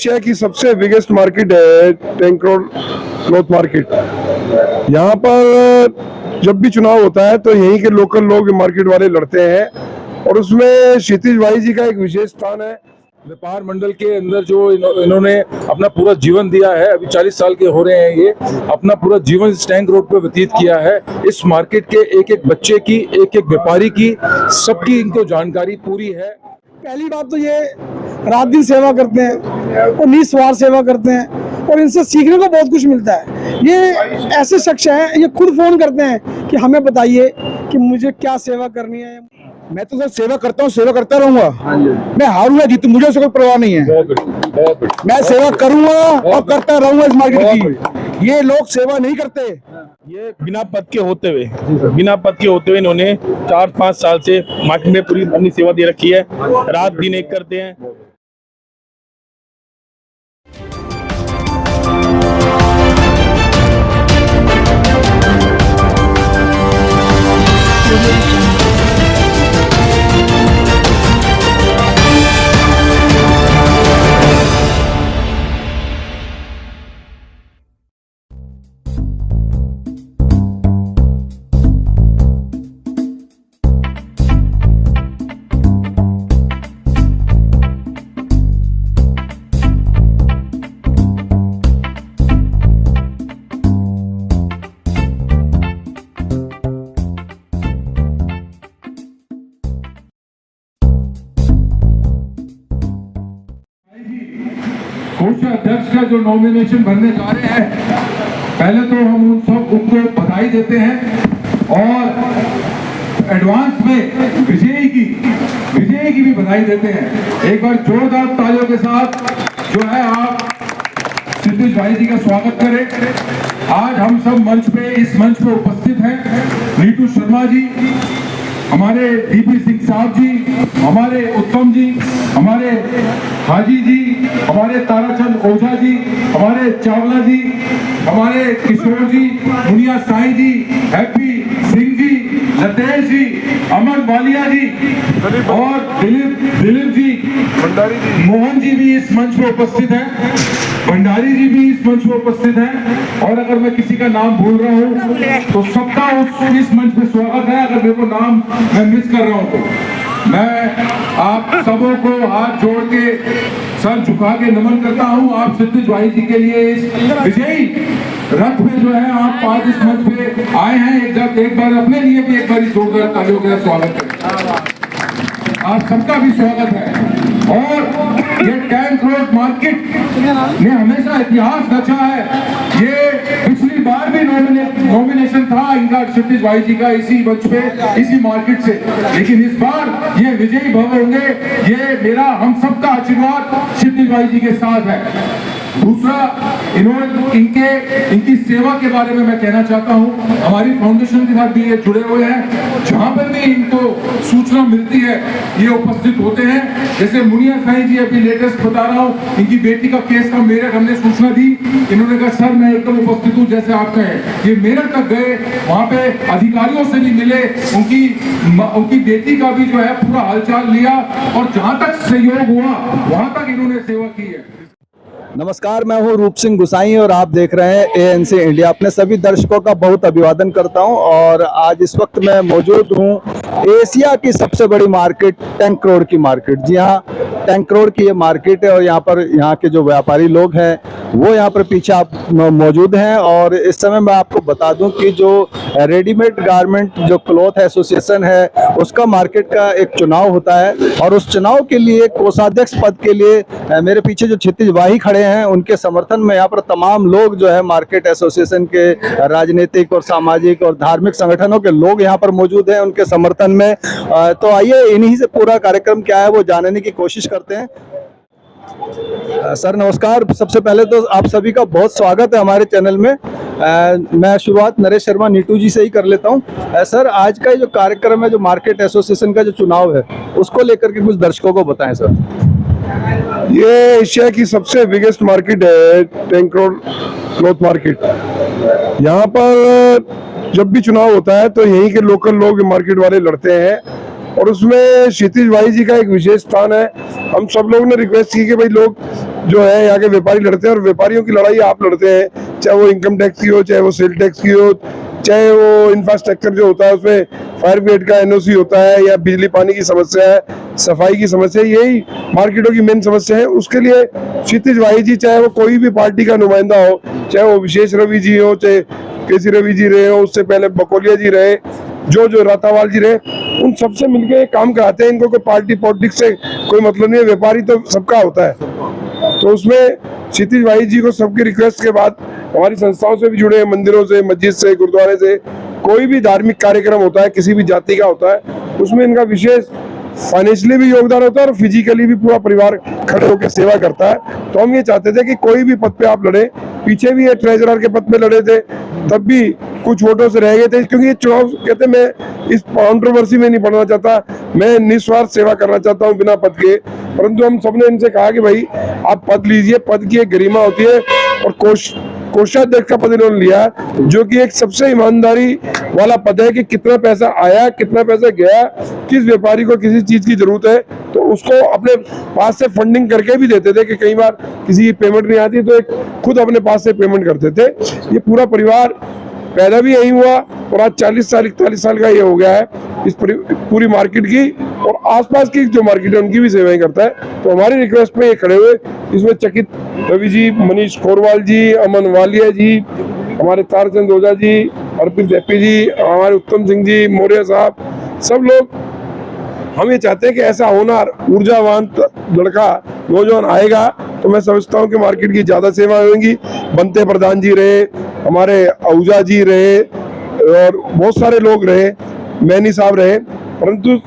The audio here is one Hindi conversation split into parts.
एशिया की सबसे बिगेस्ट मार्केट है टैंक रोड क्लॉथ मार्केट। यहाँ पर जब भी चुनाव होता है तो यहीं के लोकल लोग मार्केट वाले लड़ते हैं और उसमें क्षितिज भाई जी का एक विशेष स्थान है। व्यापार मंडल के अंदर जो इन्होंने अपना पूरा जीवन दिया है, अभी 40 साल के हो रहे हैं, ये अपना पूरा जीवन इस टैंक रोड पे व्यतीत किया है। इस मार्केट के एक एक बच्चे की, एक एक व्यापारी की, सबकी इनको जानकारी पूरी है। पहली बात तो ये रात दिन सेवा करते हैं और निस्वार्थ सेवा करते हैं और इनसे सीखने को बहुत कुछ मिलता है। ये ऐसे शख्स हैं, ये खुद फोन करते हैं कि हमें बताइए कि मुझे क्या सेवा करनी है। मैं तो सर सेवा करता हूँ, सेवा करता रहूंगा। मैं हारूंगा जीतू, मुझे उससे कोई परवाह नहीं है। मैं सेवा करूंगा और करता रहूंगा इस मार्केट की। ये लोग सेवा नहीं करते। ये बिना पद के होते हुए इन्होंने 4-5 साल से मार्केट में पूरी अपनी सेवा दे रखी है। रात दिन एक करते हैं। कोषाध्यक्ष का जो नॉमिनेशन भरने जा रहे हैं, पहले तो हम उन सब उनको बधाई देते हैं और एडवांस में विजयी की भी बधाई देते हैं। एक बार जोरदार तालियों के साथ जो है आप क्षितिज भाई जी का स्वागत करें। आज हम सब इस मंच पे उपस्थित हैं। नीतू शर्मा जी, हमारे डीपी सिंह साहब जी, हमारे उत्तम जी, हमारे हाजी जी, हमारे ताराचंद ओझा जी, हमारे चावला जी, हमारे किशोर जी, मुनिया साई जी, हैप्पी सिंह जी, लतेश जी, अमन वालिया जी और दिलीप जी, मोहन जी भी इस मंच पर उपस्थित हैं, भंडारी जी भी इस मंच पर उपस्थित हैं। और अगर मैं किसी का नाम भूल रहा हूँ तो सबका इस मंच पे स्वागत है। अगर मेरे को नाम मैं मिस कर रहा हूँ तो मैं आप सबों को हाथ जोड़ के सर झुका के नमन करता हूँ। आप क्षितिज भाई जी के लिए इस विजयी रथ में जो है आप आज इस मंच पे आए हैं। एक बार अपने लिए भी एक बार जोरदार तालियों के साथ स्वागत करें। आप सबका भी स्वागत है। और ये टैंक रोड मार्केट ने हमेशा इतिहास रचा है। ये पिछली बार भी नॉमिनेशन था इनका, क्षितिज भाई जी का, इसी मंच पे, इसी मार्केट से, लेकिन इस बार ये विजयी भव होंगे। ये मेरा हम सबका आशीर्वाद क्षितिज भाई जी के साथ है। दूसरा, इनकी सेवा के बारे में मैं कहना चाहता हूं। हमारी फाउंडेशन के साथ भी ये जुड़े हुए हैं। जहां पर भी इनको सूचना मिलती है ये उपस्थित होते हैं। जैसे मुनिया साई जी अभी लेटेस्ट बता रहा हूं, इनकी बेटी का केस था मेरठ, हमने सूचना दी, इन्होंने कहा सर मैं एकदम उपस्थित हूँ जैसे आप कहें। ये मेरठ तक गए, वहां पे अधिकारियों से भी मिले, उनकी बेटी का भी जो है पूरा हालचाल लिया और जहां तक सहयोग हुआ वहां तक इन्होंने सेवा की है। नमस्कार, मैं हूं रूप सिंह गुसाई और आप देख रहे हैं ANC इंडिया। अपने सभी दर्शकों का बहुत अभिवादन करता हूं और आज इस वक्त मैं मौजूद हूं एशिया की सबसे बड़ी मार्केट टैंक रोड की मार्केट। जी हां, टैंक रोड की ये मार्केट है और यहाँ के जो व्यापारी लोग हैं वो यहाँ पर पीछे आप मौजूद हैं। और इस समय मैं आपको बता दूं कि जो रेडीमेड गारमेंट जो क्लॉथ एसोसिएशन है उसका मार्केट का एक चुनाव होता है और उस चुनाव के लिए कोषाध्यक्ष पद के लिए मेरे पीछे जो क्षितिज भाई खड़े हैं उनके समर्थन में यहाँ पर तमाम लोग जो है मार्केट एसोसिएशन के राजनीतिक और सामाजिक और धार्मिक संगठनों के लोग यहाँ पर मौजूद हैं उनके समर्थन में। तो आइए इन्हीं से पूरा कार्यक्रम क्या है वो जानने की कोशिश करते हैं। सर नमस्कार, सबसे पहले तो आप सभी का बहुत स्वागत है हमारे चैनल में। मैं शुरुआत नरेश शर्मा नीतू जी से ही कर लेता हूं। सर आज का जो कार्यक्रम है, जो मार्केट एसोसिएशन का जो चुनाव है उसको लेकर के कुछ दर्शकों को बताएं सर। ये एशिया की सबसे बिगेस्ट मार्केट है टैंक रोड क्लॉथ मार्केट। यहाँ पर जब भी चुनाव होता है तो यहीं के लोकल लोग मार्केट वाले लड़ते हैं और उसमें क्षितिज भाई जी का एक विशेष स्थान है। हम सब लोगों ने रिक्वेस्ट की कि भाई लोग जो है यहाँ के व्यापारी लड़ते हैं और व्यापारियों की लड़ाई आप लड़ते हैं, चाहे वो इनकम टैक्स की हो, चाहे वो सेल टैक्स की हो, चाहे वो इंफ्रास्ट्रक्चर जो होता है उसमें फायर ब्रिगेड का एनओसी होता है, या बिजली पानी की समस्या है, सफाई की समस्या है, यही मार्केटों की मेन समस्या है। उसके लिए क्षितिज भाई जी, चाहे वो कोई भी पार्टी का नुमाइंदा हो, चाहे वो विशेष रवि जी हो, चाहे केसी रवि जी रहे हो, उससे पहले बकोलिया जी रहे, जो रातावाल जी रहे, उन सबसे मिलके काम कराते हैं। इनको कोई पार्टी पॉलिटिक्स से कोई मतलब नहीं है, व्यापारी तो सबका होता है। तो उसमें क्षितिज भाई जी को सबकी रिक्वेस्ट के बाद हमारी संस्थाओं से भी जुड़े हैं, मंदिरों से, मस्जिद से, गुरुद्वारे से, कोई भी धार्मिक कार्यक्रम होता है, किसी भी जाति का होता है, उसमें इनका विशेष फाइनेंशियली भी योगदान होता है और फिजिकली भी पूरा परिवार खड़े होकर सेवा करता है। तो हम ये चाहते थे कि कोई भी पद पे आप लड़े, पीछे भी ये ट्रेजरर के पद पे लड़े थे, तब भी कुछ वोटों से रह गए थे, क्योंकि ये चुनाव कहते मैं इस कंट्रोवर्सी में नहीं पड़ना चाहता, मैं निस्वार्थ सेवा करना चाहता हूँ बिना पद के। परंतु हम सबने इनसे कहा कि भाई आप पद लीजिए, पद की एक गरिमा होती है, और कोषाध्यक्ष का पद इन्होंने लिया, जो कि एक सबसे ईमानदारी वाला पद है कि कितना पैसा आया, कितना पैसा गया, किस व्यापारी को किसी चीज की जरूरत है तो उसको अपने पास से फंडिंग करके भी देते थे कि कई बार किसी की पेमेंट नहीं आती तो एक खुद अपने पास से पेमेंट करते थे। ये पूरा परिवार पैदा भी यही हुआ और आज 40-41 साल का ये हो गया है इस पूरी मार्केट की, और आसपास की जो मार्केट है उनकी भी सेवाएं करता है। तो हमारी रिक्वेस्ट पे ये खड़े हुए, इसमें चकित रवि जी, मनीष खोरवाल जी, अमन वालिया जी, हमारे तारचंद ओझा जी, अर्पित देपी जी, हमारे उत्तम सिंह जी, मौर्य साहब, सब लोग। हम ये चाहते हैं कि ऐसा होनहार ऊर्जावान लड़का नौजवान आएगा तो मैं समझता हूँ कि मार्केट की ज्यादा सेवा होंगी। बनते प्रधान जी रहे, हमारे आहूजा जी रहे, और बहुत सारे लोग रहे, मैनी साहब रहे, परंतु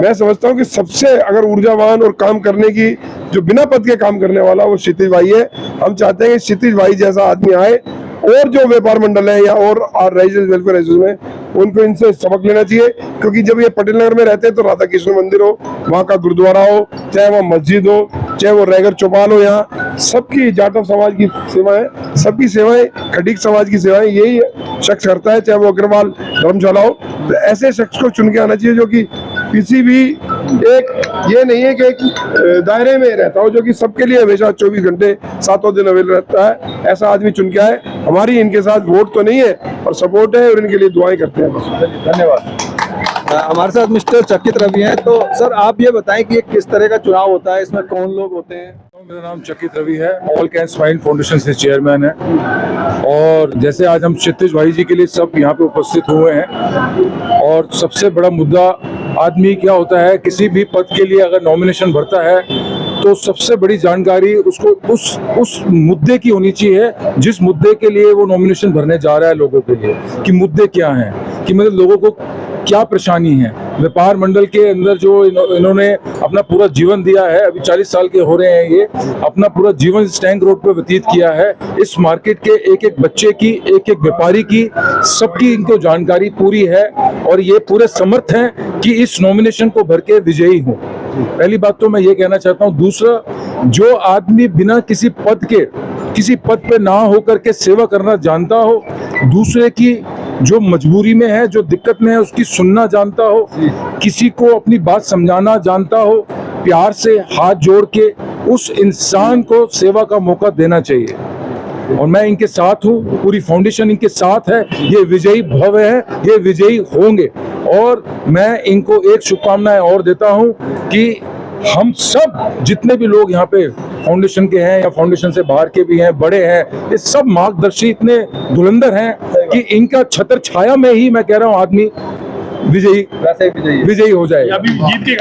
मैं समझता हूँ कि सबसे अगर ऊर्जावान और काम करने की जो बिना पद के काम करने वाला वो क्षितिज भाई है। हम चाहते हैं कि क्षितिज भाई जैसा आदमी आए, और जो व्यापार मंडल है या और रेजिडेंस वेलफेयर एसोसिएशन में उनको इनसे सबक लेना चाहिए, क्योंकि जब ये पटेल नगर में रहते हैं तो राधा कृष्ण मंदिर हो, वहाँ का गुरुद्वारा हो, चाहे वहाँ मस्जिद हो, चाहे वो रैगर चौपाल हो, यहाँ सबकी जाटव समाज की सेवाएं, सबकी सेवाएं, खटीक समाज की सेवाएं यही शख्स करता है, चाहे वो अग्रवाल धर्मशाला हो। तो ऐसे शख्स को चुन के आना चाहिए जो कि किसी भी एक ये नहीं है कि एक दायरे में रहता हो, जो कि सबके लिए हमेशा 24 घंटे 7 दिन अवेलेबल रहता है, ऐसा आदमी चुन के आए। हमारी इनके साथ वोट तो नहीं है और सपोर्ट है, और इनके लिए दुआएं करते हैं। धन्यवाद। हमारे साथ मिस्टर चकित रवि हैं। तो सर आप ये बताएं कि ये किस तरह का चुनाव होता है, इसमें कौन लोग होते हैं? मेरा नाम चकित रवि है, ऑल कैन स्माइल फाउंडेशन से चेयरमैन है, और जैसे आज हम क्षितिज भाई जी के लिए सब यहाँ पे उपस्थित हुए हैं, और सबसे बड़ा मुद्दा आदमी क्या होता है, किसी भी पद के लिए अगर नॉमिनेशन भरता है तो सबसे बड़ी जानकारी उसको उस मुद्दे की होनी चाहिए, जिस मुद्दे के लिए वो नॉमिनेशन भरने जा रहा है लोगों के लिए, कि मुद्दे क्या हैं, कि मतलब लोगों को क्या परेशानी है। व्यापार मंडल के अंदर जो इन्होंने अपना पूरा जीवन दिया है, अभी 40 साल के हो रहे हैं ये, अपना पूरा जीवन इस टैंक रोड पे व्यतीत किया है। इस मार्केट के एक एक बच्चे की, एक एक व्यापारी की, सबकी इनको जानकारी पूरी है, और ये पूरे समर्थ हैं कि इस नॉमिनेशन को भर के विजयी हों। पहली बात तो मैं ये कहना चाहता हूँ। दूसरा, जो आदमी बिना किसी पद पे ना होकर के सेवा करना जानता हो, दूसरे की जो मजबूरी में है, जो दिक्कत में है, उसकी सुनना जानता हो, किसी को अपनी बात समझाना जानता हो, प्यार से हाथ जोड़ के उस इंसान को सेवा का मौका देना चाहिए। और मैं इनके साथ हूँ, पूरी फाउंडेशन इनके साथ है। ये विजयी भव है, ये विजयी होंगे, और मैं इनको एक शुभकामनाएं और देता हूँ कि हम सब जितने भी लोग यहाँ पे फाउंडेशन के हैं या फाउंडेशन से बाहर के भी हैं, बड़े हैं, ये सब मार्गदर्शी इतने धुरंधर हैं कि इनका छत्र छाया में ही मैं कह रहा हूँ आदमी विजयी हो जाए।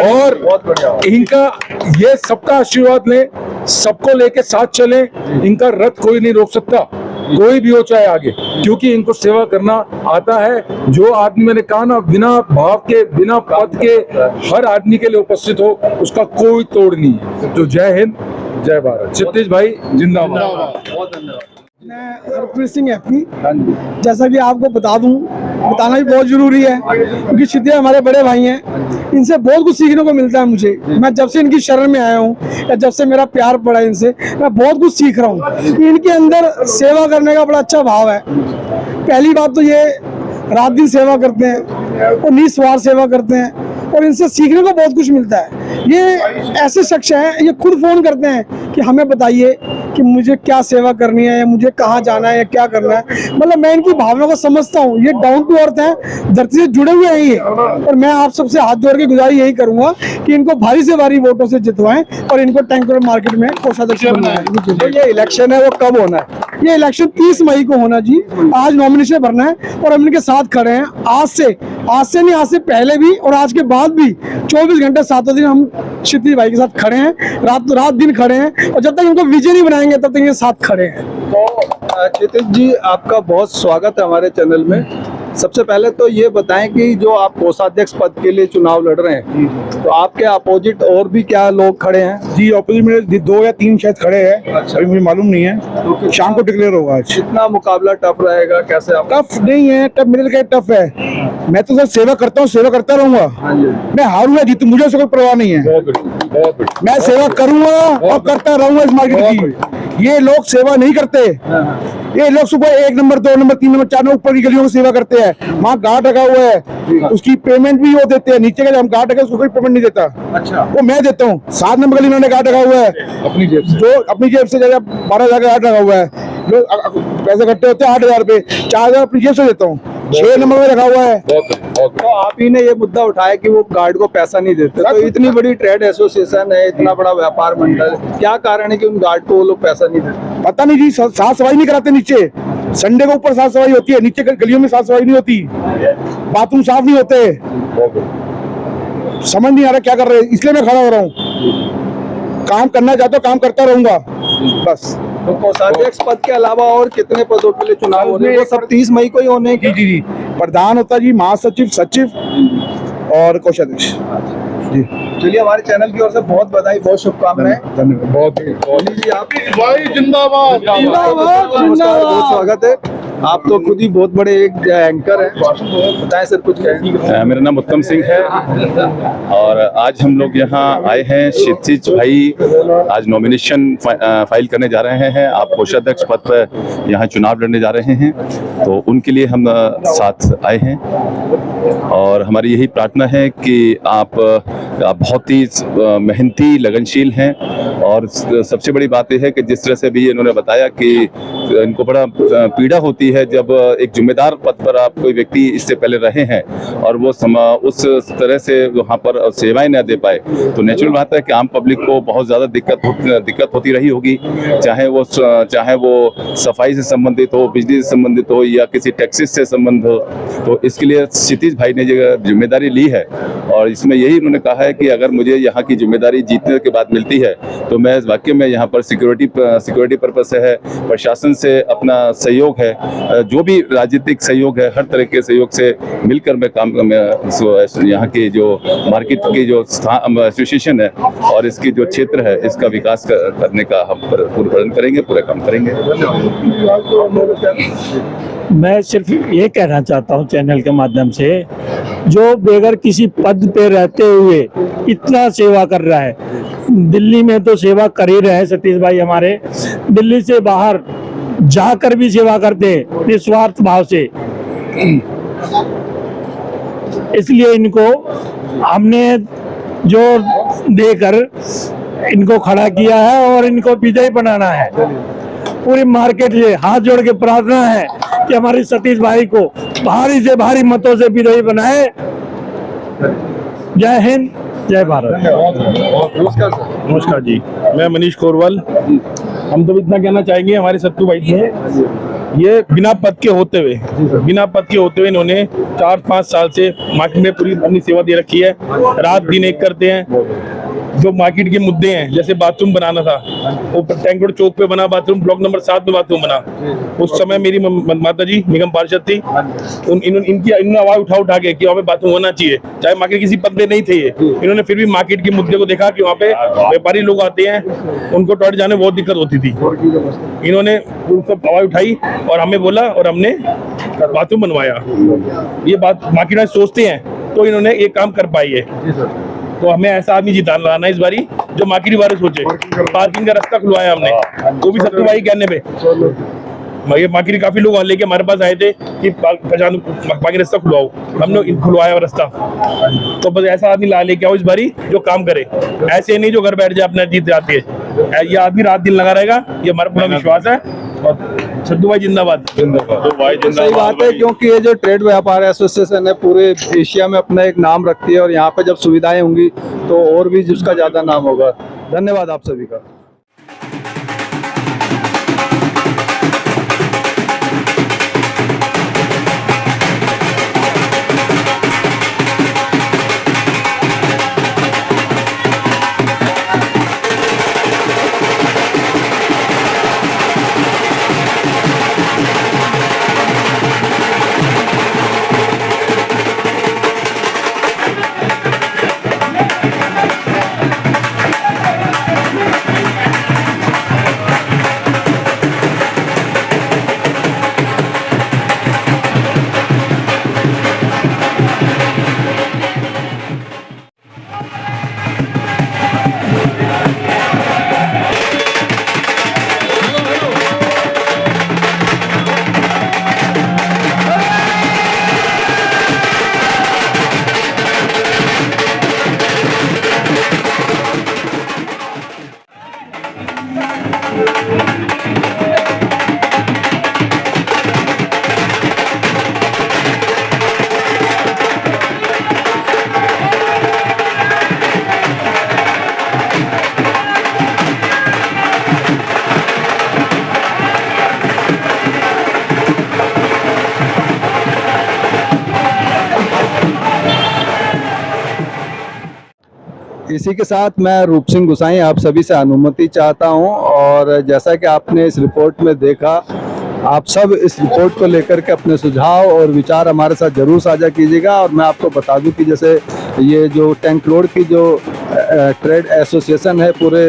और इनका ये सबका आशीर्वाद लें, सबको लेके साथ चलें, इनका रथ कोई नहीं रोक सकता, कोई भी हो चाहे आगे, क्योंकि इनको सेवा करना आता है। जो आदमी, मैंने कहा ना, बिना भाव के, बिना पद के हर आदमी के लिए उपस्थित हो, उसका कोई तोड़ नहीं है। तो जय हिंद, जय भारत। क्षितिज भाई जिंदाबाद। बहुत धन्यवाद। मैं हरप्रीत सिंह हैप्पी। जैसा कि आपको बताना भी बहुत जरूरी है, क्योंकि क्षितिज हमारे बड़े भाई हैं, इनसे बहुत कुछ सीखने को मिलता है मुझे। मैं जब से इनकी शरण में आया हूँ, या जब से मेरा प्यार पड़ा इनसे, मैं बहुत कुछ सीख रहा हूँ। इनके अंदर सेवा करने का बड़ा अच्छा भाव है। पहली बात तो ये रात दिन सेवा करते हैं और निस्वार्थ सेवा करते हैं, और इनसे सीखने को बहुत कुछ मिलता है। ये ऐसे शख्स हैं, ये खुद फ़ोन करते हैं कि हमें बताइए कि मुझे क्या सेवा करनी है, या मुझे कहाँ जाना है, या क्या करना है। मतलब मैं इनकी भावना को समझता हूँ। ये डाउन टू अर्थ हैं, धरती से जुड़े हुए हैं ये। और मैं आप सबसे हाथ जोड़ के गुजारिश यही करूँगा कि इनको भारी से भारी वोटों से जितवाएं और इनको टैंक रोड मार्केट में कोषाध्यक्ष बनाएं। तो ये इलेक्शन है वो कब होना है? ये इलेक्शन 30 मई को होना जी। आज नॉमिनेशन भरना है और हम इनके साथ खड़े हैं। आज से नहीं, आज से पहले भी और आज के बाद भी 24 घंटे 7 दिन हम क्षितिज भाई के साथ खड़े हैं, रात दिन खड़े हैं। और जब तक इनको विजय नहीं बनाएंगे तब तक ये साथ खड़े हैं। तो क्षितिज जी, आपका बहुत स्वागत है हमारे चैनल में। सबसे पहले तो ये बताएं कि जो आप कोषाध्यक्ष पद के लिए चुनाव लड़ रहे हैं, तो आपके अपोजिट और भी क्या लोग खड़े हैं? जी, ऑपोजिट में 2 या 3 शायद खड़े हैं। अच्छा। अभी मुझे मालूम नहीं है, तो शाम को डिक्लेयर होगा आज। कितना मुकाबला टफ रहेगा, कैसे आप? टफ नहीं है, टफ मेरे लिए टफ है। मैं तो सर सेवा करता हूँ, सेवा करता रहूंगा। मैं हारूं या जीतूं मुझे उससे कोई परवाह नहीं है। मैं सेवा करूंगा और करता रहूंगा इस मार्केट की। ये लोग सेवा नहीं करते। ये लोग सुबह 1 नंबर 2 नंबर 3 नंबर 4 नंबर ऊपर की गलियों की सेवा करते हैं। वहाँ गार्ड लगा हुआ है, उसकी पेमेंट भी वो देते हैं। नीचे का हम गार्ड लगा उसको कोई पेमेंट नहीं देता। अच्छा, वो मैं देता हूँ। 7 नंबर गली में गार्ड लगा हुआ है अपनी जेब से, जो अपनी जेब से 12,000 का गार्ड लगा हुआ है। लोग पैसे इकट्ठे होते हैं 8,000 रुपए, 4,000 अपनी जेब से देता हूँ। 6 नंबर में रखा हुआ है। तो आप ही ने ये मुद्दा उठाया कि वो गार्ड को पैसा नहीं देते। तो इतनी बड़ी ट्रेड एसोसिएशन है, इतना बड़ा व्यापार मंडल, क्या कारण है कि उन गार्ड को वो लोग पैसा नहीं देते? पता नहीं जी, साफ सफाई नहीं कराते नीचे। संडे को ऊपर साफ सफाई होती है, नीचे गलियों में साफ सफाई नहीं होती, बाथरूम साफ नहीं होते। समझ नहीं आ रहा क्या कर रहे हैं, इसलिए मैं खड़ा हो रहा हूँ। काम करना चाहता हूँ, काम करता रहूंगा बस। तो कोषाध्यक्ष पद के अलावा और कितने पदों के लिए चुनाव होने हैं? वो सब 30 मई को ही होने हैं जी क्या? जी, प्रधान होता जी, महासचिव, सचिव और कोषाध्यक्ष जी। चलिए, हमारे चैनल की ओर से बहुत बधाई, बहुत शुभकामनाएं। धन्यवाद। जी, आप जिंदाबाद नमस्कार, बहुत स्वागत है। आप तो खुद ही बहुत बड़े एक एंकर हैं, बताएं सर कुछ कहें। मेरा नाम उत्तम सिंह है और आज हम लोग यहाँ आए हैं। क्षितिज भाई आज नॉमिनेशन फाइल करने जा रहे हैं। आप कोषाध्यक्ष पद पर यहाँ चुनाव लड़ने जा रहे हैं, तो उनके लिए हम साथ आए हैं। और हमारी यही प्रार्थना है कि आप बहुत ही मेहनती, लगनशील हैं। और सबसे बड़ी बात यह है कि जिस तरह से भी इन्होंने बताया कि इनको बड़ा पीड़ा होती है जब एक जिम्मेदार पद पर आप कोई व्यक्ति इससे पहले रहे हैं और वो उस तरह से वहाँ पर सेवाएं न दे पाए, तो नेचुरल बात है कि आम पब्लिक को बहुत ज़्यादा दिक्कत होती रही होगी। चाहे वो सफाई से संबंधित हो, बिजली से संबंधित हो या किसी टैक्सेस से संबंध हो। तो इसके लिए क्षितिज भाई ने जो जिम्मेदारी ली है और इसमें यही उन्होंने कहा है कि अगर मुझे यहाँ की जिम्मेदारी जीतने के बाद मिलती है तो मैं वाकई में यहाँ पर सिक्योरिटी पर्पस से है, प्रशासन से अपना सहयोग है, जो भी राजनीतिक सहयोग है, हर तरह के सहयोग से मिलकर मैं यहाँ की जो मार्केट की जो एसोसिएशन है और इसकी जो क्षेत्र है इसका विकास करने का हम पूरा करेंगे, पूरा काम करेंगे। मैं सिर्फ ये कहना चाहता हूँ चैनल के माध्यम से, जो बेगर किसी पद पे रहते हुए इतना सेवा कर रहा है, दिल्ली में तो सेवा कर ही रहे हैं सतीश भाई हमारे, दिल्ली से बाहर जाकर भी सेवा करते हैं निस्वार्थ भाव से। इसलिए इनको हमने जोर देकर इनको खड़ा किया है और इनको विजयी बनाना है। पूरी मार्केट से हाथ जोड़ के प्रार्थना है कि हमारे सतीश भाई को भारी से भारी मतों से विजयी बनाए। जय हिंद, जय भारत। नमस्कार सर। नमस्कार जी, मैं मनीष कोरवाल। हम तो इतना कहना चाहेंगे, हमारे सत्तू भाई थे, ये बिना पद के होते हुए इन्होंने 4-5 साल से मार्केट में पूरी अपनी सेवा दे रखी है। रात दिन एक करते हैं। जो मार्केट के मुद्दे हैं, जैसे बाथरूम बनाना था, वो टैंक रोड चौक पे बना बाथरूम, ब्लॉक नंबर 7 में बाथरूम बना। उस समय मेरी माता जी निगम पार्षद थी, इन्होंने आवाज उठा के कि वहाँ पे बाथरूम होना चाहिए, चाहे मार्केट किसी पद पे नहीं थे ये। इन्होंने फिर भी मार्केट के मुद्दे को देखा कि वहाँ पे व्यापारी लोग आते हैं, उनको टॉयलेट जाने में बहुत दिक्कत होती थी। इन्होंने उन सब आवाज उठाई और हमें बोला और हमने बाथरूम बनवाया। ये बात मार्केट में सोचते हैं तो इन्होंने ये काम कर पाई है। तो हमें ऐसा आदमी जिताना लाना इस बारी जो मार्केट बारे सोचे। पार्किंग का रास्ता खुलवाया हमने, वो भी सत्तू भाई कहने पे। ये बाकी काफी लोग लेके हमारे पास आए थे कि पहचान बाकी रास्ता खुलवाओ, हमने खुलवाया रास्ता। तो बस ऐसा आदमी ला लेके आओ इस बारी जो काम करे, ऐसे नहीं जो घर बैठ जाए अपना जीत जाती है। ये आदमी रात दिन लगा रहेगा, ये हमारा पूरा विश्वास है। और सद्दू भाई जिंदाबाद। सही बात है, क्योंकि ये जो ट्रेड व्यापार एसोसिएशन है पूरे एशिया में अपना एक नाम रखती है, और यहाँ पे जब सुविधाएं होंगी तो और भी जिसका ज्यादा नाम होगा। धन्यवाद आप सभी का। इसी के साथ मैं रूप सिंह गुसाई आप सभी से अनुमति चाहता हूं, और जैसा कि आपने इस रिपोर्ट में देखा, आप सब इस रिपोर्ट को लेकर के अपने सुझाव और विचार हमारे साथ जरूर साझा कीजिएगा। और मैं आपको बता दूं कि जैसे ये जो टैंक रोड की जो ट्रेड एसोसिएशन है पूरे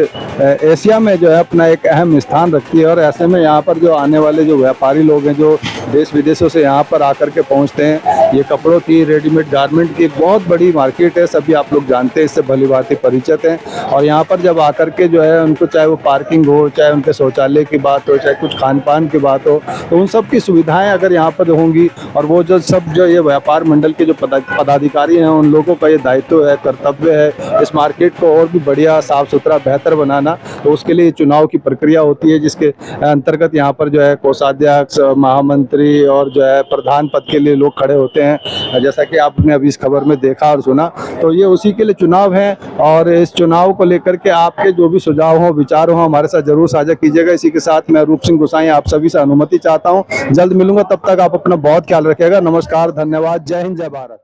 एशिया में जो है अपना एक अहम स्थान रखती है, और ऐसे में यहाँ पर जो आने वाले जो व्यापारी लोग हैं जो देश विदेशों से यहाँ पर आकर के पहुँचते हैं, ये कपड़ों की रेडीमेड गारमेंट की एक बहुत बड़ी मार्केट है, सभी आप लोग जानते हैं, इससे भली भांति परिचित हैं। और यहाँ पर जब आकर के जो है उनको चाहे वो पार्किंग हो, चाहे उनके शौचालय की बात हो, चाहे कुछ खान पान की बात हो, तो उन सब की सुविधाएं अगर यहाँ पर होंगी, और वो जो सब जो ये व्यापार मंडल के जो पदाधिकारी हैं उन लोगों का ये दायित्व है, कर्तव्य है इस मार्केट को और भी बढ़िया साफ सुथरा बेहतर बनाना। तो उसके लिए चुनाव की प्रक्रिया होती है, जिसके अंतर्गत यहाँ पर जो है कोषाध्यक्ष, महामंत्री और जो है प्रधान पद के लिए लोग खड़े होते हैं, जैसा कि आपने अभी इस खबर में देखा और सुना। तो ये उसी के लिए चुनाव है, और इस चुनाव को लेकर के आपके जो भी सुझाव हो, विचार हो, हमारे साथ जरूर साझा कीजिएगा। इसी के साथ मैं रूप सिंह गुसाई आप सभी से अनुमति चाहता हूँ, जल्द मिलूंगा, तब तक आप अपना बहुत ख्याल रखिएगा। नमस्कार, धन्यवाद, जय हिंद, जय भारत।